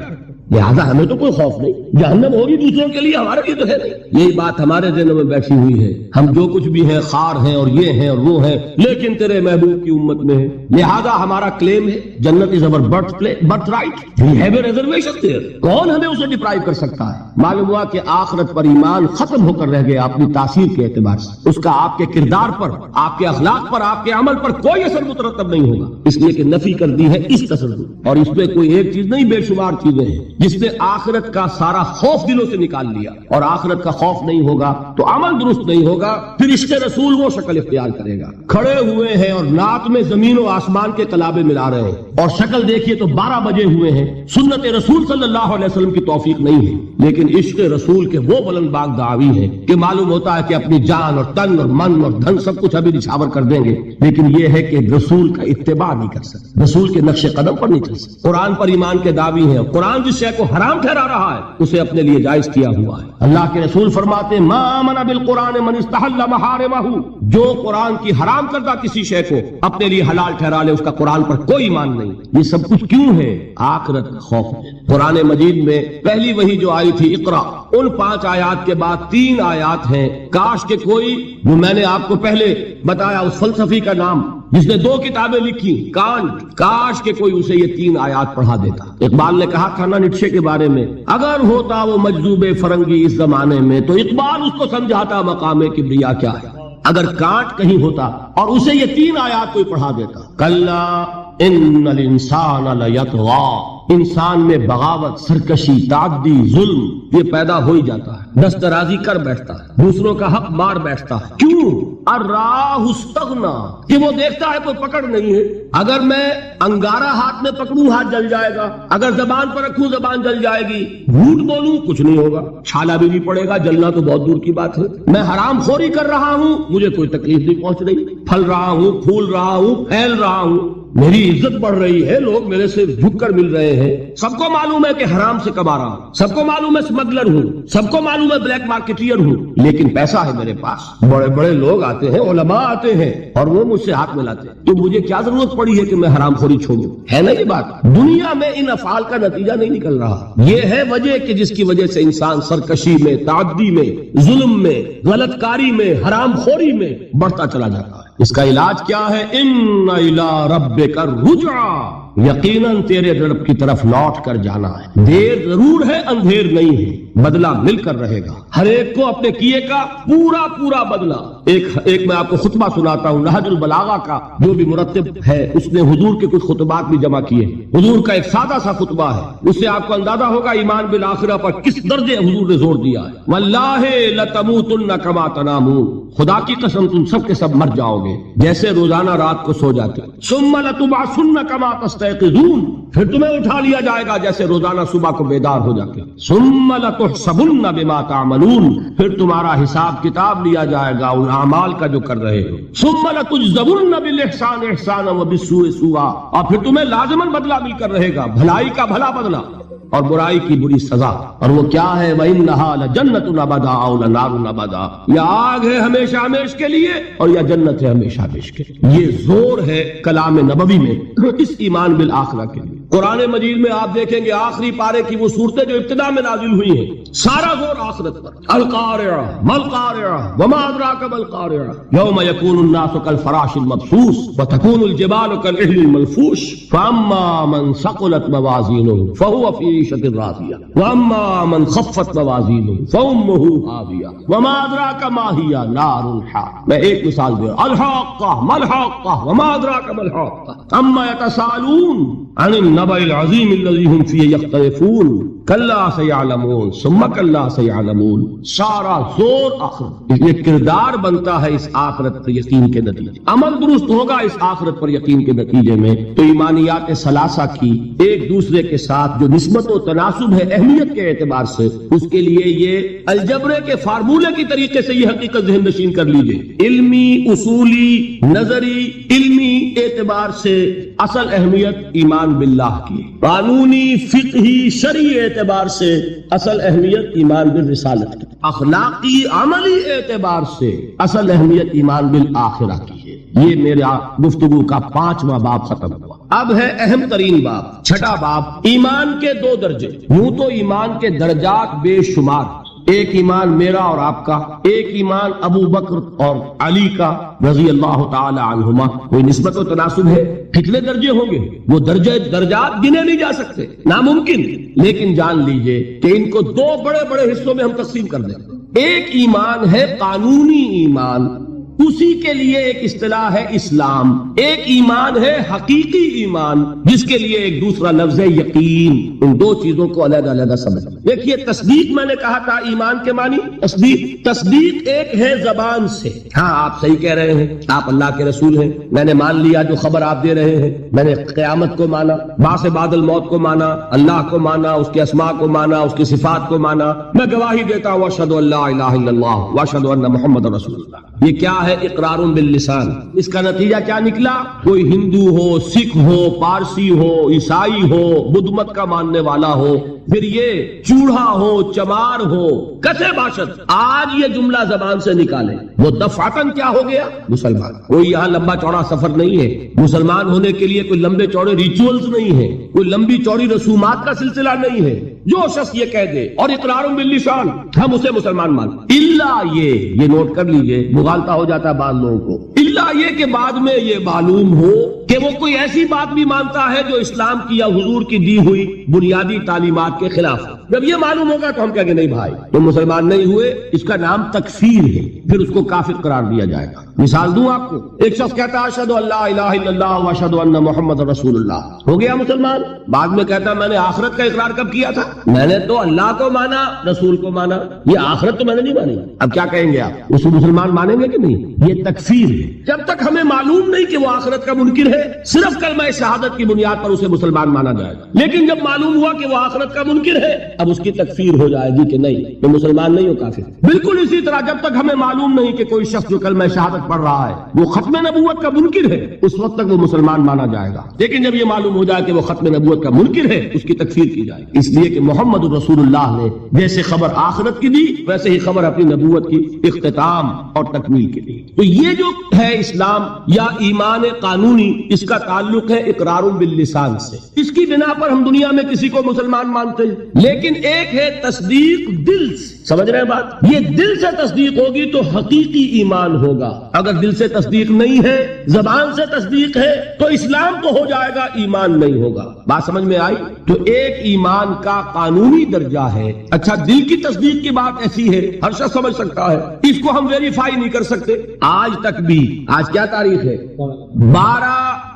لہذا ہمیں تو کوئی خوف نہیں، جہنم ہوگی دوسروں کے لیے، ہمارے لیے تو ہے نہیں۔ یہی بات ہمارے ذہنوں میں بیٹھی ہوئی ہے، ہم جو کچھ بھی ہیں خار ہیں اور یہ ہیں اور وہ ہیں، لیکن تیرے محبوب کی امت میں ہے، لہذا ہمارا کلیم ہے جنت is our birth right, we have a reservation there, کون ہمیں اسے ڈپرائیو کر سکتا ہے؟ معلوم ہوا کہ آخرت پر ایمان ختم ہو کر رہ گیا اپنی تاثیر کے اعتبار سے، اس کا آپ کے کردار پر، آپ کے اخلاق پر، آپ کے عمل پر کوئی اثر مترتب نہیں ہوگا، اس لیے کہ نفی کر دی ہے اس تصور، اور اس میں کوئی ایک چیز نہیں، بے شمار چیزیں ہیں جس نے آخرت کا سارا خوف دلوں سے نکال لیا۔ اور آخرت کا خوف نہیں ہوگا تو عمل درست نہیں ہوگا، پھر عشق رسول وہ شکل اختیار کرے گا۔ کھڑے ہوئے ہیں اور نعت میں زمین و آسمان کے کلابے ملا رہے ہیں، اور شکل دیکھیے تو 12 بجے ہوئے ہیں، سنت رسول صلی اللہ علیہ وسلم کی توفیق نہیں ہے، لیکن عشق رسول کے وہ بلند باغ دعوی ہیں کہ معلوم ہوتا ہے کہ اپنی جان اور تن اور من اور دھن سب کچھ ابھی نچھاور کر دیں گے، لیکن یہ ہے کہ رسول کا اتباع نہیں کر سکتے، رسول کے نقش قدم پر نہیں چل سکتے۔ قرآن پر ایمان کے دعوی ہیں، قرآن جس شے کو حرام ٹھہرا رہا ہے اسے اپنے لیے جائز کیا ہوا ہے۔ اللہ کے رسول فرماتے ہیں ما آمن بالقرآن من استحل محارمہ، جو قرآن کی حرام کردہ کسی شے کو اپنے لیے حلال ٹھہرا لے اس کا قرآن پر کوئی ایمان نہیں۔ یہ سب کچھ کیوں ہے؟ آخرت کا خوف ہے۔ قرآن مجید میں پہلی وحی جو آئی تھی اقرا، ان 5 آیات کے بعد 3 آیات ہیں، کاش کہ کوئی، جو میں نے آپ کو پہلے بتایا اس فلسفی کا نام جس نے 2 کتابیں لکھی، کانٹ، کاش کہ کوئی اسے یہ 3 آیات پڑھا دیتا۔ اقبال نے کہا تھا نا نیٹشے کے بارے میں، اگر ہوتا وہ مجذوب فرنگی اس زمانے میں تو اقبال اس کو سمجھاتا مقام کبریا کیا ہے۔ اگر کانٹ کہیں ہوتا اور اسے یہ 3 آیات کوئی پڑھا دیتا، کلا ان الانسان لیطغی، انسان میں بغاوت، سرکشی، تعدی، ظلم یہ پیدا ہو ہی جاتا ہے، دست درازی کر بیٹھتا ہے، دوسروں کا حق مار بیٹھتا ہے۔ کیوں؟ الراہ استغنا، کہ وہ دیکھتا ہے کوئی پکڑ نہیں ہے، اگر میں انگارہ ہاتھ میں پکڑوں ہاتھ جل جائے گا، اگر زبان پر رکھوں زبان جل جائے گی، جھوٹ بولوں کچھ نہیں ہوگا، چھالا بھی نہیں پڑے گا، جلنا تو بہت دور کی بات ہے، میں حرام خوری کر رہا ہوں مجھے کوئی تکلیف نہیں پہنچ رہی، پھل رہا ہوں، پھول رہا ہوں، پھیل رہا ہوں، میری عزت بڑھ رہی ہے، لوگ میرے سے جھک کر مل رہے ہیں، سب کو معلوم ہے کہ حرام سے کما رہا ہوں، سب کو معلوم ہے اسمگلر ہوں، سب کو معلوم ہے بلیک مارکیٹر ہوں، لیکن پیسہ ہے میرے پاس، بڑے بڑے لوگ آتے ہیں، علماء آتے ہیں اور وہ مجھ سے ہاتھ ملاتے ہیں، تو مجھے کیا ضرورت پڑی ہے کہ میں حرام خوری چھوڑوں؟ ہے نا یہ بات؟ دنیا میں ان افعال کا نتیجہ نہیں نکل رہا، یہ ہے وجہ کہ جس کی وجہ سے انسان سرکشی میں، تعدی میں، ظلم میں، غلط کاری میں، حرام خوری میں بڑھتا چلا جاتا ہے۔ اس کا علاج کیا ہے؟ ان الی ربک الرجعی، یقیناً تیرے رب کی طرف لوٹ کر جانا ہے، دیر ضرور ہے اندھیر نہیں ہے، بدلہ مل کر رہے گا، ہر ایک کو اپنے کیے کا پورا پورا بدلہ۔ ایک میں آپ کو خطبہ سناتا ہوں نہج البلاغہ کا، جو بھی مرتب ہے اس نے حضور کے کچھ خطبات بھی جمع کیے، حضور کا ایک سادہ سا خطبہ ہے، اس سے آپ کو اندازہ ہوگا ایمان بالآخرہ پر کس درجے حضور نے زور دیا ہے۔ واللہ لتموتن کما تنامون، خدا کی قسم تم سب کے سب مر جاؤ گے جیسے روزانہ رات کو سو جاتے، ثم لتبعثن کما تستیقظون، تستيقظون، پھر تمہیں اٹھا لیا جائے گا جیسے روزانہ صبح کو بیدار ہو جاتے. ثم لتحسبن بما تعملون، پھر تمہارا حساب کتاب لیا جائے گا ان اعمال کا جو کر رہے ہو. ثم لتجزون بالاحسان احسانا وبالسوء سوءا، اور پھر تمہیں لازماً بدلہ مل کر رہے گا، بھلائی کا بھلا بدلہ اور برائی کی بری سزا. اور وہ کیا ہے؟ وَإِنَّهَا لَجَنَّةٌ أَبَدًا أَوْ لَنَارٌ أَبَدًا، یا آگ ہے ہمیشہ ہمیش کے لیے اور یا جنت ہے ہمیشہ ہمیش کے لیے. یہ زور ہے کلام نبوی میں اس ایمان بالآخرہ کے لیے. قرآن مجید میں آپ دیکھیں گے آخری پارے کی وہ صورتیں جو ابتدا میں نازل ہوئی ہیں، سارا زور آخرت پر. القارعہ ما القارعہ وما ادراک ما القارعہ یوم یکون الناس کالفراش المبثوث وتکون الجبال کالعہن المنفوش فاما من ثقلت موازینہ فهو فی عیشۃ راضیہ واما من خفت موازینہ فامہ ہاویہ وما ادراک ما ہی نار حامیہ. میں ایک مثال دے رہا ہوں. الحاقہ ما الحاقہ وما ادراک ما الحاقہ اما یتساءلون عن النبأ العظیم الذی هم فیہ یختلفون کلا سیعلمون ثم کلا سیعلمون. سارا زور آخرت. یہ کردار بنتا ہے اس آخرت پر یقین کے نتیجے. عمل درست ہوگا اس آخرت پر یقین کے نتیجے میں تو ایمانیات ثلاثہ کی ایک دوسرے کے ساتھ جو نسبت و تناسب ہے اہمیت کے اعتبار سے، اس کے لیے یہ الجبرے کے فارمولے کی طریقے سے یہ حقیقت ذہن نشین کر لیجئے. علمی، اصولی، نظری، علمی اعتبار سے اصل اہمیت ایمان باللہ کی. قانونی، فقہی، شرعی اعتبار سے اصل اہمیت ایمان بالرسالت کی. اخلاقی، عملی اعتبار سے اصل اہمیت ایمان بالآخرہ کی ہے. یہ میرا گفتگو کا 5واں باب ختم ہوا. اب ہے اہم ترین باب، 6واں باب، ایمان کے 2 درجے. یوں تو ایمان کے درجات بے شمار، ایک ایمان میرا اور آپ کا، ایک ایمان ابو بکر اور علی کا رضی اللہ تعالی عنہما. کوئی نسبت و تناسب ہے؟ کتنے درجے ہوں گے؟ وہ درجات گنے نہیں جا سکتے، ناممکن. لیکن جان لیجئے کہ ان کو 2 بڑے بڑے حصوں میں ہم تقسیم کر دیں. ایک ایمان ہے قانونی ایمان، اسی کے لیے ایک اصطلاح ہے اسلام. ایک ایمان ہے حقیقی ایمان جس کے لیے ایک دوسرا لفظ ہے یقین. ان 2 چیزوں کو علیحدہ علیحدہ سمجھیں. دیکھیے تصدیق میں نے کہا تھا ایمان کے معنی تصدیق ایک ہے زبان سے. ہاں آپ صحیح کہہ رہے ہیں، آپ اللہ کے رسول ہیں، میں نے مان لیا جو خبر آپ دے رہے ہیں. میں نے قیامت کو مانا، بعث بعد الموت کو مانا، اللہ کو مانا، اس کے اسماء کو مانا، اس کی صفات کو مانا. میں گواہی دیتا ہوں اشہد ان لا الہ الا اللہ واشہد ان محمد رسول اللہ. یہ کیا ہے؟ اقرار باللسان. اس کا نتیجہ کیا نکلا؟ کوئی ہندو ہو، سکھ ہو، پارسی ہو، عیسائی ہو، بدھ مت کا ماننے والا ہو، پھر یہ چوڑا ہو، چمار ہو، کسے باشد، آج یہ جملہ زبان سے نکالے وہ دفعتاً کیا ہو گیا؟ مسلمان. کوئی یہاں لمبا چوڑا سفر نہیں ہے. مسلمان ہونے کے لیے کوئی لمبے چوڑے ریچولز نہیں ہے، کوئی لمبی چوڑی رسومات کا سلسلہ نہیں ہے. جو شخص یہ کہہ دے اور اقرار باللسان ہم اسے مسلمان مانتے، الا یہ نوٹ کر لیجئے، مغالطہ ہو جاتا ہے بعض لوگوں کو، الا یہ کہ بعد میں یہ معلوم ہو کہ وہ کوئی ایسی بات بھی مانتا ہے جو اسلام کی یا حضور کی دی ہوئی بنیادی تعلیمات کے خلاف ہے. جب یہ معلوم ہوگا تو ہم کہیں گے نہیں بھائی تم مسلمان نہیں ہوئے. اس کا نام تکفیر ہے، پھر اس کو کافر قرار دیا جائے گا. مثال دوں آپ کو. ایک شخص کہتا ہے اشہد ان لا الہ الا اللہ واشہد ان محمد رسول اللہ، ہو گیا مسلمان. بعد میں کہتا ہے میں نے آخرت کا اقرار کب کیا تھا؟ میں نے تو اللہ کو مانا، رسول کو مانا، یہ آخرت تو میں نے نہیں مانی. اب کیا کہیں گے آپ؟ اس کو مسلمان مانیں گے کہ نہیں؟ یہ تکفیر ہے. جب تک ہمیں معلوم نہیں کہ وہ آخرت کا منکر ہے، صرف کلمہ شہادت کی بنیاد پر اسے مسلمان مانا جائے گا. لیکن جب معلوم ہوا کہ وہ آخرت کا منکر ہے، اب اس کی تکفیر ہو جائے گی کہ نہیں تو مسلمان نہیں ہو، کافر. بالکل اسی طرح جب تک ہمیں معلوم نہیں کہ کوئی شخص جو کلمہ شہادت پڑھ رہا ہے وہ ختم نبوت کا منکر ہے، اس وقت تک وہ مسلمان مانا جائے گا. لیکن جب یہ معلوم ہو جائے کہ وہ ختم نبوت کا منکر ہے، اس کی تکفیر کی جائے گی. اس لیے کہ محمد رسول اللہ نے جیسے خبر آخرت کی دی ویسے ہی خبر اپنی نبوت کی اختتام اور تکمیل کے لیے. تو یہ جو ہے اسلام یا ایمان قانونی، اس کا تعلق ہے اقرار باللسان سے. اس کی بنا پر ہم دنیا میں کسی کو مسلمان مانتے ہیں. لیکن ایک ہے تصدیق دل سے. سمجھ رہے ہیں بات؟ یہ دل سے تصدیق ہوگی تو حقیقی ایمان ہوگا. اگر دل سے تصدیق نہیں ہے، زبان سے تصدیق ہے، تو اسلام تو ہو جائے گا، ایمان نہیں ہوگا. بات سمجھ میں آئی؟ تو ایک ایمان کا قانونی درجہ ہے. اچھا دل کی تصدیق کی بات ایسی ہے ہر شخص سمجھ سکتا ہے، اس کو ہم ویریفائی نہیں کر سکتے. آج تک بھی، آج کیا تاریخ ہے؟ 12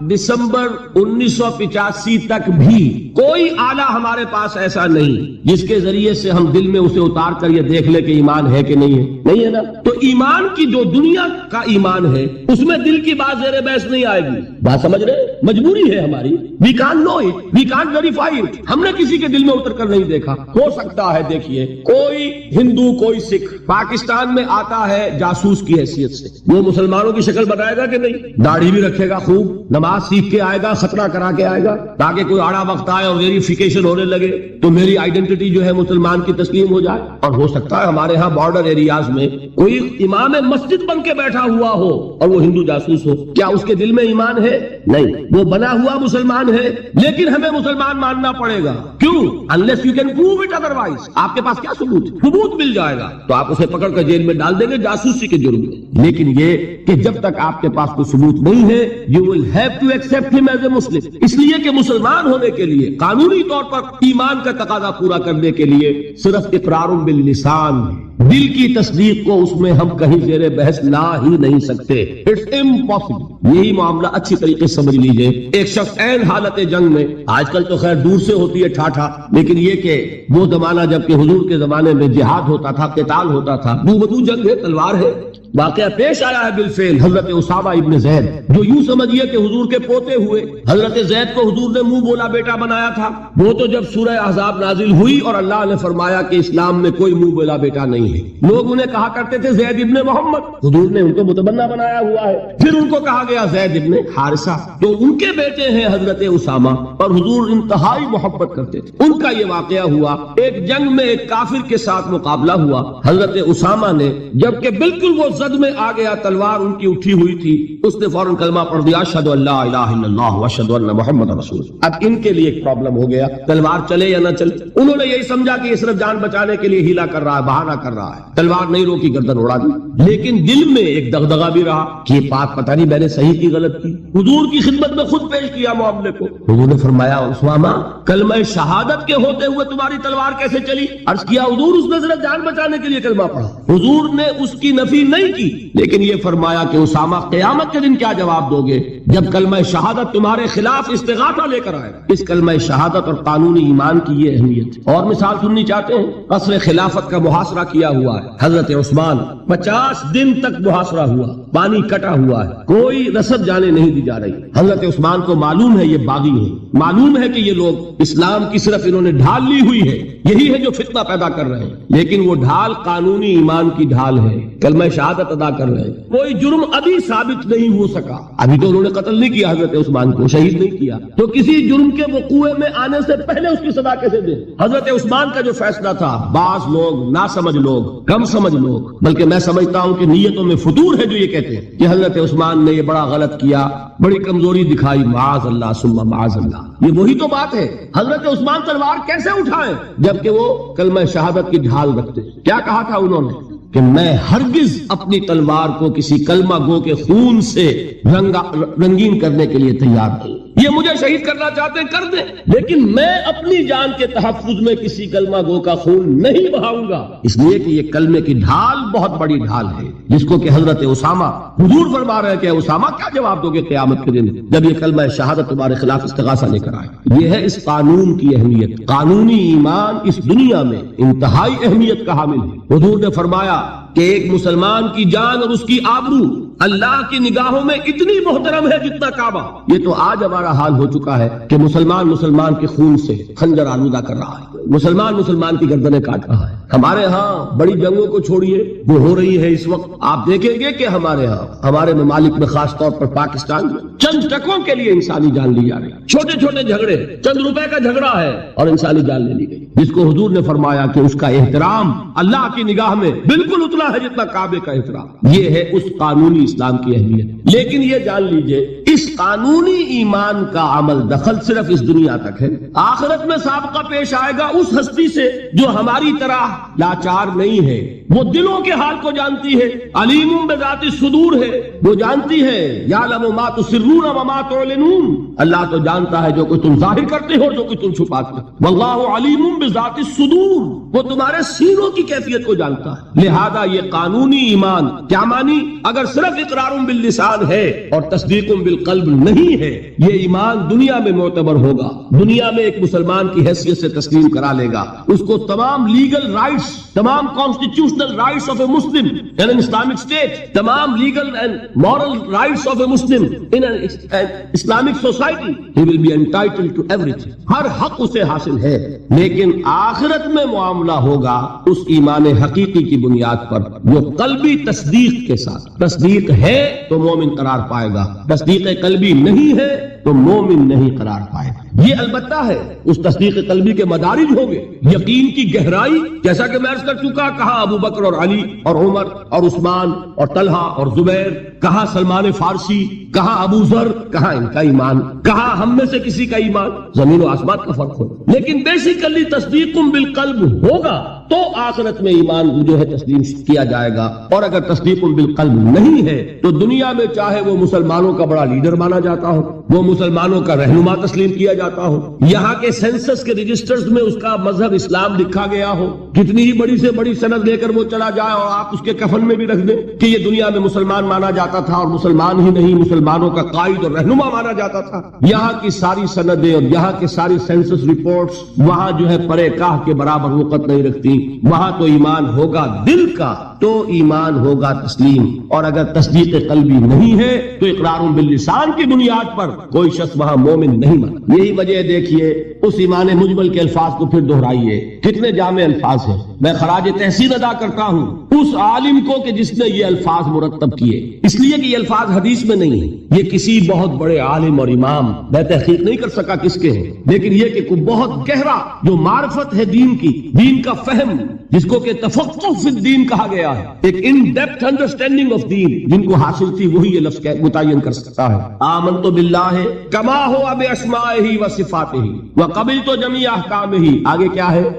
دسمبر 1985 تک بھی کوئی آلہ ہمارے پاس ایسا نہیں جس کے ذریعے سے ہم دل میں اسے اتار کر یہ دیکھ لے کہ ایمان ہے کہ نہیں ہے. نہیں ہے نا. تو ایمان کی جو دنیا کا ایمان ہے اس میں دل کی بات زیر بحث نہیں آئے گی. بات سمجھ رہے؟ مجبوری ہے ہماری. We can't know it, we can't verify it. ہم نے کسی کے دل میں اتر کر نہیں دیکھا. ہو سکتا ہے دیکھیے کوئی ہندو کوئی سکھ پاکستان میں آتا ہے جاسوس کی حیثیت سے, وہ مسلمانوں کی شکل بنائے گا کہ نہیں؟ داڑھی بھی رکھے گا, خوب نماز سیکھ کے آئے گا, خطرہ کرا کے آئے گا تاکہ کوئی آڑا وقت آئے اور ویریفیکیشن ہونے لگے تو میری آئیڈینٹی جو ہے مسلمان کی تسلیم ہو جائے. اور ہو سکتا ہے ہمارے ہاں بارڈر ایریاز میں کوئی امام مسجد بن کے بیٹھا ہوا ہو اور وہ ہندو جاسوس ہو. کیا اس کے دل میں ایمان ہے؟ نہیں. وہ بنا ہوا مسلمان ہے لیکن ہمیں مسلمان ماننا پڑے گا. کیوں؟ unless you can prove it otherwise. آپ کے پاس کیا ثبوت؟ ثبوت مل جائے گا تو آپ اسے پکڑ کر جیل میں ڈال دیں گے جاسوسی کے جرم میں. لیکن یہ کہ جب تک آپ کے پاس کوئی ثبوت نہیں ہے you will have to accept him as a Muslim. اس لیے کہ مسلمان ہونے کے لیے قانونی طور پر ایمان کا تقاضا پورا کرنے کے لیے صرف اقرار باللسان, دل کی تصدیق کو اس میں ہم کہیں زیر بحث لا ہی نہیں سکتے. It's impossible. یہی معاملہ اچھی طریقے سے سمجھ لیجئے. ایک شخص عین حالت جنگ میں, آج کل تو خیر دور سے ہوتی ہے ٹھاٹھا, لیکن یہ کہ وہ زمانہ جب کہ حضور کے زمانے میں جہاد ہوتا تھا, قتال ہوتا تھا, دو بدو جنگ ہے, تلوار ہے. واقعہ پیش آیا ہے بالفعل حضرت اسامہ ابن زید, جو یوں سمجھیے کہ حضور کے پوتے ہوئے. حضرت زید کو حضور نے منہ بولا بیٹا بنایا تھا. وہ تو جب سورہ احزاب نازل ہوئی اور اللہ نے فرمایا کہ اسلام میں کوئی منہ بولا بیٹا نہیں ہے, لوگ انہیں کہا کرتے تھے زید ابن محمد. حضور نے ان کو متبنہ بنایا ہوا ہے. پھر ان کو کہا گیا زید ابن حارثہ, تو ان کے بیٹے ہیں حضرت اسامہ, اور حضور انتہائی محبت کرتے تھے. ان کا یہ واقعہ ہوا. ایک جنگ میں ایک کافر کے ساتھ مقابلہ ہوا. حضرت اسامہ نے جبکہ بالکل وہ زد میں آ گیا, تلوار ان کی اٹھی ہوئی تھی, اس نے فوراً کلمہ پڑھ دیا اشہد ان لا الہ الا اللہ واشہد ان محمد رسول اللہ. اب ان کے لیے ایک پرابلم ہو گیا, تلوار چلے یا نہ چلے. انہوں نے یہی سمجھا کہ یہ صرف جان بچانے کے لیے ہیلا کر رہا ہے, بہانہ کر رہا ہے. تلوار نہیں روکی, گردن اڑا دی. لیکن دل میں ایک دغدغہ بھی رہا کہ یہ بات پتہ نہیں میں نے صحیح کی غلط کی. حضور کی خدمت میں خود پیش کیا معاملے کو. حضور نے فرمایا اسامہ کلمہ شہادت کے ہوتے ہوئے تمہاری تلوار کیسے چلی؟ عرض کیا حضور اس نے صرف جان بچانے کے لیے کلمہ پڑھا. حضور نے اس کی نفی نہیں کی, لیکن یہ فرمایا کہ اسامہ قیامت کے دن کیا جواب دو گے جب کلمہ شہادت تمہارے خلاف استغاثہ لے کر آئے. اس کلمہ شہادت اور قانونی ایمان کی یہ اہمیت. اور مثال سننی چاہتے ہیں؟ قصر خلافت کا محاصرہ کیا ہوا ہے. حضرت عثمان 50 دن تک محاصرہ ہوا, پانی کٹا ہوا ہے, کوئی رسد جانے نہیں دی جا رہی. حضرت عثمان کو معلوم ہے یہ باغی ہیں, معلوم ہے کہ یہ لوگ اسلام کی صرف انہوں نے ڈھال لی ہوئی ہے, یہی ہے جو فتنہ پیدا کر رہے ہیں. لیکن وہ ڈھال قانونی ایمان کی ڈھال ہے, کلمہ شہادت ادا کر رہے ہیں. کوئی جرم ابھی ثابت نہیں ہو سکا. ابھی تو انہوں نے قتل نہیں کیا حضرت عثمان کو, شہید نہیں کیا, تو کسی جرم کے وقوع میں آنے سے پہلے اس کی سزا کیسے دیں؟ حضرت عثمان کا جو فیصلہ تھا, بعض لوگ ناسمجھ لوگ, کم سمجھ لوگ, بلکہ میں سمجھتا ہوں کہ نیتوں میں فتور ہے جو یہ کہتے ہیں کہ حضرت عثمان نے یہ بڑا غلط کیا, بڑی کمزوری دکھائی. معاذ اللہ ثم معاذ اللہ. یہ وہی تو بات ہے. حضرت عثمان تلوار کیسے اٹھائیں جبکہ وہ کلمہ شہادت کی ڈھال رکھتے؟ کیا کہا تھا انہوں نے کہ میں ہرگز اپنی تلوار کو کسی کلمہ گو کے خون سے رنگین کرنے کے لیے تیار نہیں. یہ مجھے شہید کرنا چاہتے ہیں کر دیں, لیکن میں اپنی جان کے تحفظ میں کسی کلمہ گو کا خون نہیں بہاؤں گا. اس لیے کہ یہ کلمے کی ڈھال بہت بڑی ڈھال ہے جس کو کہ حضرت اسامہ, حضور فرما رہے ہیں کہ اسامہ کیا جواب دو گے قیامت کے دن جب یہ کلمہ شہادت تمہارے خلاف استغاثہ لے کر آئے. یہ ہے اس قانون کی اہمیت. قانونی ایمان اس دنیا میں انتہائی اہمیت کا حامل ہے. حضور نے فرمایا کہ ایک مسلمان کی جان اور اس کی آبرو اللہ کی نگاہوں میں اتنی محترم ہے جتنا کعبہ. یہ تو آج ہمارا حال ہو چکا ہے کہ مسلمان کے خون سے خنجر آلودہ کر رہا ہے, مسلمان کی گردنیں کاٹ رہا ہے. ہمارے ہاں بڑی جنگوں کو چھوڑیے, وہ ہو رہی ہے اس وقت. آپ دیکھیں گے کہ ہمارے ہاں, ہمارے ممالک میں, خاص طور پر پاکستان میں, چند ٹکوں کے لیے انسانی جان لی جا رہی ہے. چھوٹے چھوٹے جھگڑے, چند روپے کا جھگڑا ہے اور انسانی جان لے لی گئی, جس کو حضور نے فرمایا کہ اس کا احترام اللہ کی نگاہ میں بالکل اتنا ہے جتنا کعبے کا احترام. یہ ہے اس قانونی اسلام کی اہمیت. لیکن یہ جان لیجئے اس قانونی ایمان کا عمل دخل صرف اس دنیا تک ہے. آخرت میں سابقہ پیش آئے گا اس ہستی سے جو ہماری طرح لاچار نہیں ہے، وہ دلوں کے حال کو جانتی ہے، علیم بذات الصدور ہے، وہ جانتی ہے، یعلم ما تسرون وما تعلنون، اللہ تو جانتا ہے جو کچھ تم ظاہر کرتے ہو اور جو کچھ تم چھپاتے ہو، واللہ علیم بذات الصدور، وہ تمہارے سینوں کی کیفیت کو جانتا ہے۔ لہذا یہ قانونی ایمان کیا مانی؟ اگر صرف اقرار باللسان ہے اور تصدیق بالقلب نہیں ہے، یہ ایمان دنیا میں معتبر ہوگا، دنیا میں ایک مسلمان کی حیثیت سے تسلیم کرا لے گا، اس کو تمام لیگل رائٹس، تمام constitutional rights of a Muslim in an Islamic state, تمام legal and moral rights of a Muslim in an Islamic society, he will be entitled to ایوری تھنگ، ہر حق اسے حاصل ہے۔ لیکن آخرت میں معاملہ ہوگا اس ایمان حقیقی کی بنیاد پر جو قلبی تصدیق کے ساتھ، تصدیق ہے تو مومن قرار پائے گا، تصدیق قلبی نہیں ہے تو مومن نہیں قرار پائے گا۔ یہ البتہ ہے اس تصدیق قلبی کے مدارج ہوں گے، یقین کی گہرائی، جیسا کہ میں عرض کر چکا، کہاں ابو بکر اور علی اور عمر اور عثمان اور طلحہ اور زبیر، کہاں سلمان فارسی، کہاں ابو ذر، کہاں ان کا ایمان، کہاں ہم میں سے کسی کا ایمان، زمین و آسمان کا فرق ہو۔ لیکن بیسیکلی تصدیق بالقلب ہوگا تو آخرت میں ایمان جو ہے تسلیم کیا جائے گا، اور اگر تصدیق بالقلب نہیں ہے تو دنیا میں چاہے وہ مسلمانوں کا بڑا لیڈر مانا جاتا ہو، وہ مسلمانوں کا رہنما تسلیم کیا جاتا ہو، یہاں کے سینسس کے رجسٹرز میں اس کا مذہب اسلام لکھا گیا ہو، کتنی ہی بڑی سے بڑی سند لے کر وہ چلا جائے اور آپ اس کے کفن میں بھی رکھ دیں کہ یہ دنیا میں مسلمان مانا جاتا تھا اور مسلمان ہی نہیں مسلمانوں کا قائد اور رہنما مانا جاتا تھا، یہاں کی ساری سندیں اور یہاں کے ساری سینسس رپورٹس وہاں جو ہے پرے کاہ کے برابر وقت نہیں رکھتی، وہاں تو ایمان ہوگا دل کا، تو ایمان ہوگا تسلیم، اور اگر تصدیق قلبی نہیں ہے تو اقرار باللسان کی بنیاد پر کوئی شخص وہاں مومن نہیں بنا۔ یہی وجہ دیکھیے اس ایمان مجمل کے الفاظ کو پھر دہرائیے، کتنے جامع الفاظ ہیں۔ میں خراج تحسین ادا کرتا ہوں اس عالم کو کہ جس نے یہ الفاظ مرتب کیے، اس لیے کہ یہ الفاظ حدیث میں نہیں ہیں، یہ کسی بہت بڑے عالم اور امام، میں تحقیق نہیں کر سکا کس کے ہیں، لیکن یہ کہ کوئی بہت گہرا جو معرفت ہے دین کی، دین کا فہم، جس کو کہ تفقہ فی الدین کہا گیا ہے، ایک ان ڈیپتھ انڈرسٹینڈنگ آف دین، جن کو حاصل تھی وہی یہ لفظ متعین کر سکتا ہے۔ آمنت باللہ کما ہوا باسمائہ وصفاتہ وقبلت جمیع احکامہ، آگے کیا ہے؟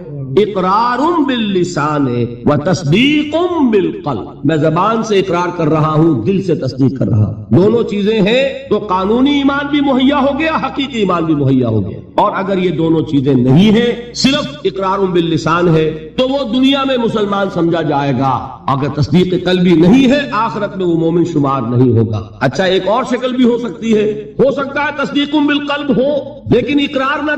اقرار باللسان و تصدیق بالقلب، میں زبان سے اقرار کر رہا ہوں، دل سے تصدیق کر رہا ہوں، دونوں چیزیں ہیں تو قانونی ایمان بھی مہیا ہو گیا، حقیقی ایمان بھی مہیا ہو گیا۔ اور اگر یہ دونوں چیزیں نہیں ہیں، صرف اقرار باللسان ہے، تو وہ دنیا میں مسلمان سمجھا جائے گا، اگر تصدیق قلبی نہیں ہے آخرت میں وہ مومن شمار نہیں ہوگا۔ اچھا ایک اور شکل بھی ہو سکتی ہے، ہو سکتا ہے تصدیق بالقلب ہو لیکن اقرار نہ